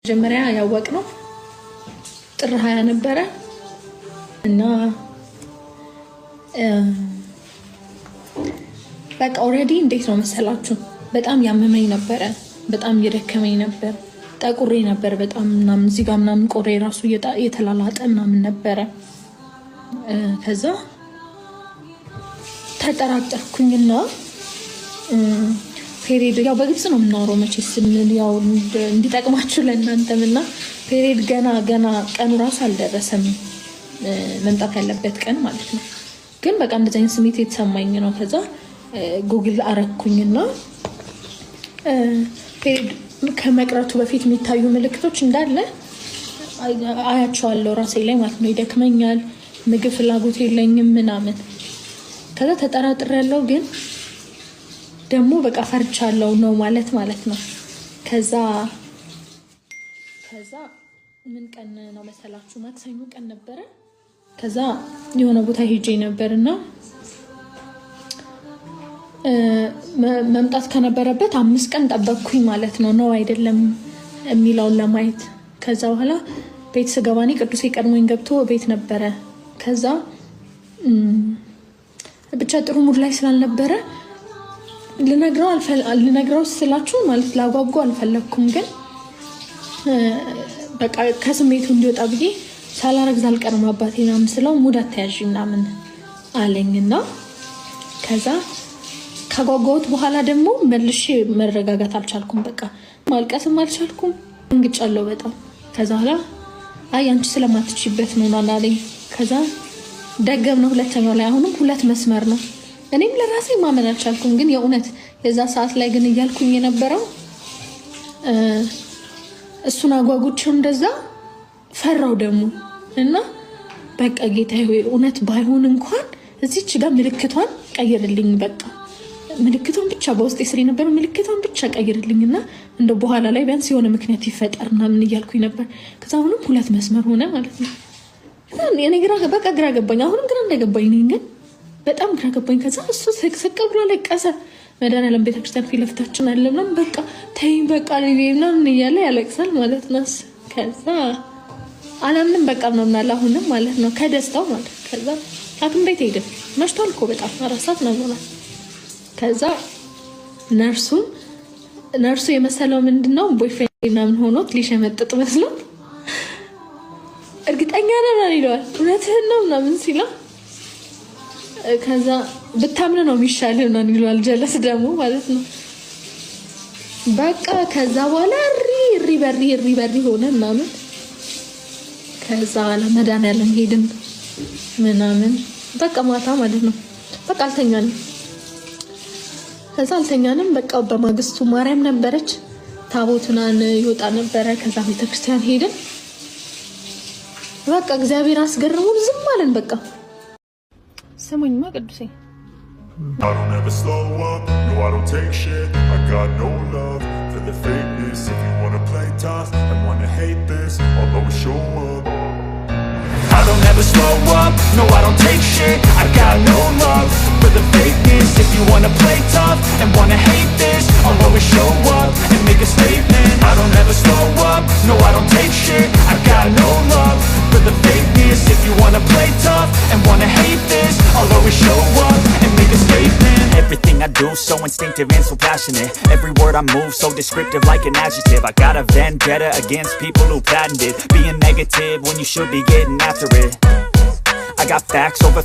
መጀመሪያ ያወቅነው ጥር 20 ነበረ እና በቃ ኦሬዲ እንዴት ነው መሰላችሁ በጣም ያመመኝ ነበረ በጣም እየደከመኝ ነበር ጠቁሬ ነበር በጣም ምናምን እዚህ ጋር ምናምን ቆሬ ራሱ እየተላላጠ ምናምን ነበረ ከዛ ተጠራጠርኩኝና ፔሪድ ያው በግልጽ ነው የምናወራው መቼስ ያው እንዲጠቅማችሁ ለእናንተምና ፔሪድ ገና ቀኑ ራሱ አልደረሰም መምጣት ያለበት ቀን ማለት ነው ግን በቃ እንደዚህ አይነት ስሜት የተሰማኝ ነው ከዛ ጉግል አረኩኝና ፔሪድ ከመቅረቱ በፊት የሚታዩ ምልክቶች እንዳለ አያቸዋለሁ ራሴ ላይ ማለት ነው ይደክመኛል ምግብ ፍላጎት የለኝም ምናምን ከዛ ተጠራጥሬያለሁ ግን ደግሞ በቃ ፈርቻለሁ ነው ማለት ነው ከዛ ምን ቀን ነው መሰላችሁ ማክሰኞ ቀን ነበረ ከዛ የሆነ ቦታ ሄጄ ነበርና መምጣት ከነበረበት 5 ቀን ጠበቅኩኝ ማለት ነው አይደለም የሚለውን ለማየት ከዛ በኋላ ቤት ስገባኔ ቅዱሴ ቀድሞኝ ገብቶ ቤት ነበረ ከዛ ብቻ ጥሩ ሙድ ላይ ስላልነበረ ልነግረው ስላችሁ ማለት ላጓጓ አልፈለኩም ግን በቃ ከስሜቱ እንዲወጣ ብዬ ሳላረግዝ አልቀርም አባቴና ምስለው ሙድ አትያዥ ምናምን አለኝና ከዛ ከጓጓሁት በኋላ ደግሞ መልሼ መረጋጋት አልቻልኩም በቃ ማልቀስም አልቻልኩም እንግጫለሁ በጣም ከዛ በኋላ አይ አንቺ ስለማትችይበት ነው አላለኝ ከዛ ደገምነው ሁለተኛው ላይ አሁንም ሁለት መስመር ነው እኔም ለራሴ ማመን አልቻልኩም ግን የእውነት የዛ ሰዓት ላይ ግን እያልኩኝ የነበረው እሱን አጓጉቼው እንደዛ ፈራው ደግሞ እና በቃ ጌታዬ ሆይ እውነት ባይሆን እንኳን እዚች ጋር ምልክቷን ቀይርልኝ በቃ ምልክቷን ብቻ በውስጤ ስሪ ነበር ምልክቷን ብቻ ቀይርልኝና እንደው በኋላ ላይ ቢያንስ የሆነ ምክንያት ይፈጠርና ምን እያልኩኝ ነበር ከዛ አሁንም ሁለት መስመር ሆነ ማለት ነው እኔ ግራ ገባኝ አሁንም ግራ እንደገባኝ ነኝ ግን በጣም ግራ ገባኝ ከዛ እሱ ስቅስቅ ብሎ ለቀሰ መድኃኒዓለም ቤተክርስቲያን ፊት ለፊታችን አለ ምናምን በቃ ተይኝ በቃ ልቤና ምን እያለ ያለቅሳል ማለት ነው ከዛ አላምንም በቃ ምናምን አለ አሁንም ማለት ነው ከደስታው ማለት ከዛ ሐኪም ቤት ሄድን መሽቷል እኮ በጣም 4 ሰዓት ነው ከዛ ነርሱ የመሰለው ምንድነው ቦይፍሬንድ ምናምን ሆኖት ሊሸመጥጥ መስሎ እርግጠኛ ነኝ ይላል እውነትህን ነው ምናምን ሲለው ከዛ ብታምን ነው የሚሻለው ነው ይላል ጀለስ ደግሞ ማለት ነው በቃ ከዛ በኋላ ሪ ሆነ ምናምን ከዛ ለመድኃኒዓለም ሄድን ምናምን በቃ ማታ ማለት ነው በቃ አልተኛንም በቃ በማግስቱ ማርያም ነበረች ታቦቱናን ይወጣ ነበረ ከዛ ቤተክርስቲያን ሄድን በቃ እግዚአብሔር አስገርሙን ዝም አለን በቃ ሰሙኝማ ቅዱሴ I don't ever slow up, no I don't take shit I got no love for the fakeness If you wanna play tough and wanna hate this I'll always show up I don't ever slow up, no I don't take shit I got no love for the fakeness If you wanna play tough and wanna hate this I'll always show up and make a statement I don't ever slow up, no I don't take shit I got no love for the fakeness If you wanna play tough and wanna hate this I'll always show up and make a statement Everything I do so instinctive and so passionate Every word I move so descriptive like an adjective I got a vendetta against people who patented Being negative when you should be getting after it I got facts over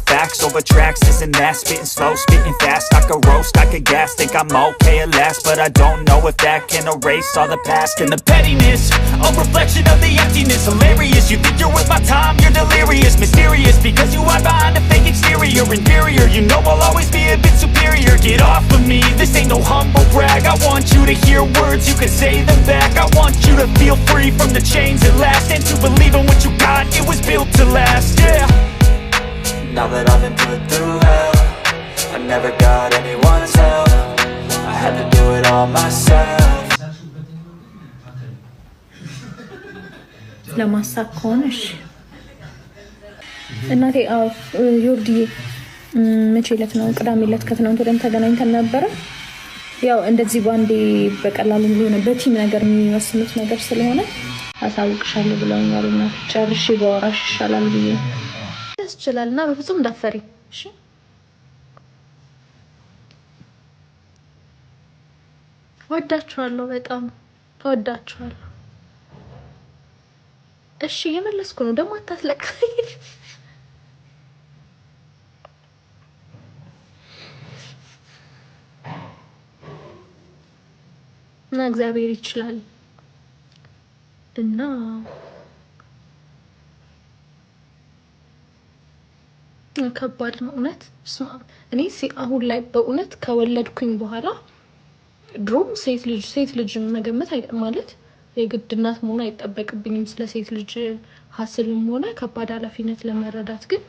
tracks, this and that Spitting slow, spitting fast, I could roast, I could gas Think I'm okay at last, but I don't know if that can erase all the past And the pettiness, a reflection of the emptiness Hilarious, you think you're worth my time, you're delirious Mysterious, because you hide behind a fake exterior Inferior, you know I'll always be a bit superior Get off of me, this ain't no humble brag I want you to hear words, you can say them back I want you to feel free from the chains at last And to believe in what you got, it was built to last, yeah Now that I've been put through hell I never got anyone's help I had to do it all myself ለማሳክ ሆነሽ እናቴ ዮርዲዬ መቼ ዕለት ነው ቅዳሜ ዕለት ከትናንት ወዲያ ተገናኝተን ነበር ያው እንደዚህ ባንዴ በቀላሉ ሊሆነ በቲም ነገር የሚመስሉት ነገር ስለሆነ አሳውቅሻለሁ ብለውኛልና ጨርሼ ባወራሽ ይሻላል ብዬ ያስችላልና በፍጹም እንዳፈሪ እሺ። ወዳችኋለሁ፣ በጣም ወዳችኋለሁ። እሺ እየመለስኩ ነው ደግሞ አታስለቅሰኝ። እና እግዚአብሔር ይችላል እና ከባድ ነው እውነት። እኔ አሁን ላይ በእውነት ከወለድኩኝ በኋላ ድሮም ሴት ልጅ መገመት ማለት የግድ እናት መሆን አይጠበቅብኝም ስለ ሴት ልጅ ሀሳብም ሆነ ከባድ ኃላፊነት ለመረዳት። ግን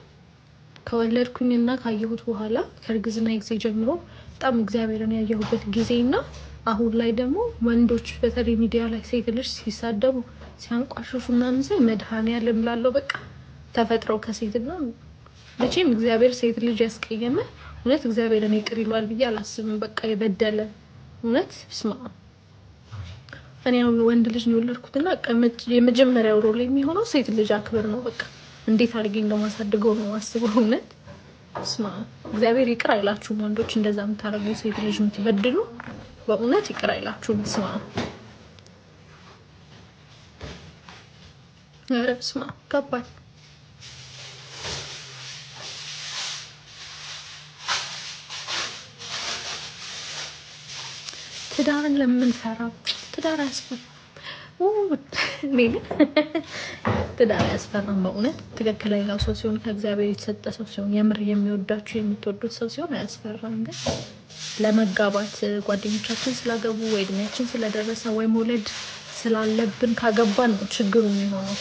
ከወለድኩኝና ካየሁት በኋላ ከእርግዝና ጊዜ ጀምሮ በጣም እግዚአብሔርን ያየሁበት ጊዜና አሁን ላይ ደግሞ ወንዶች በተለይ ሚዲያ ላይ ሴት ልጅ ሲሳደቡ ሲያንቋሽሹ ምናምን ሳይ መድኃኒዓለም እላለሁ በቃ ተፈጥረው ከሴትና መቼም እግዚአብሔር ሴት ልጅ ያስቀየመ እውነት እግዚአብሔርን ይቅር ይሏል ብዬ አላስብም። በቃ የበደለ እውነት ስማ፣ እኔ ወንድ ልጅ ነው የወለድኩትና የመጀመሪያው ሮል የሚሆነው ሴት ልጅ አክብር ነው። በቃ እንዴት አድርጌ እንደማሳድገው ነው አስበው። እውነት ስማ፣ እግዚአብሔር ይቅር አይላችሁም ወንዶች እንደዛ የምታደርጉ ሴት ልጅ የምትበድሉ በእውነት ይቅር አይላችሁም። ስማ ስማ ከባድ ትዳርን ለምን ፈራ? ትዳር አያስፈራም። ትዳር አያስፈራም በእውነት ትክክለኛው ሰው ሲሆን ከእግዚአብሔር የተሰጠ ሰው ሲሆን የምር የሚወዳችሁ የምትወዱት ሰው ሲሆን አያስፈራም። ግን ለመጋባት ጓደኞቻችን ስላገቡ ወይ እድሜያችን ስለደረሰ ወይ መውለድ ስላለብን ካገባን ነው ችግሩ የሚሆነው።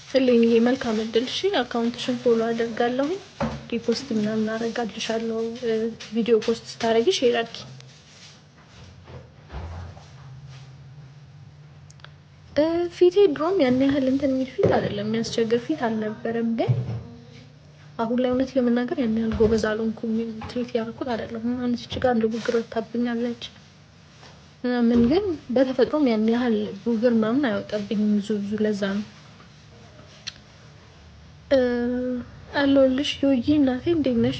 ስለኝ መልካም እድል። እሺ አካውንትሽን ፎሎ አደርጋለሁ፣ ሪፖስት ምናምን አደርጋልሻለሁ። ቪዲዮ ፖስት ስታረጊ ሼር አድርጊ። ፊቴ ድሮም ያን ያህል እንትን የሚል ፊት አይደለም፣ የሚያስቸግር ፊት አልነበረም። ግን አሁን ላይ እውነት ለመናገር ያን ያህል ጎበዝ አልሆንኩም። ትሪት ያልኩት አይደለም። አንቺ ጋር እንደ ቡግር ወጣብኛለች ምን፣ ግን በተፈጥሮም ያን ያህል ቡግር ምናምን አይወጣብኝም ብዙ። ለዛ ነው አለሁልሽ። ዮዬ እናቴ እንዴት ነሽ?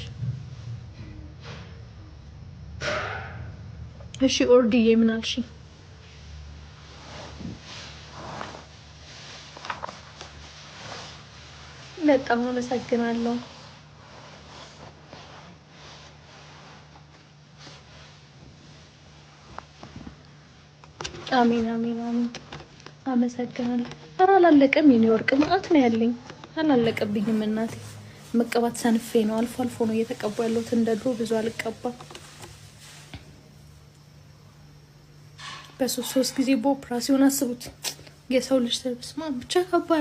እሺ ኦርዲዬ ምን አልሽ? በጣም አመሰግናለሁ። አሜን አሜን አሜን። አመሰግናለሁ። ኧረ አላለቀም የኔ ወርቅ፣ መዓት ነው ያለኝ አላለቀብኝም እናቴ። መቀባት ሰንፌ ነው፣ አልፎ አልፎ ነው እየተቀባው ያለሁት። እንደ ድሮ ብዙ አልቀባም። በሶስት ጊዜ በኦፕራሲዮን አስቡት የሰው ልጅ ተብስማ ብቻ ከባድ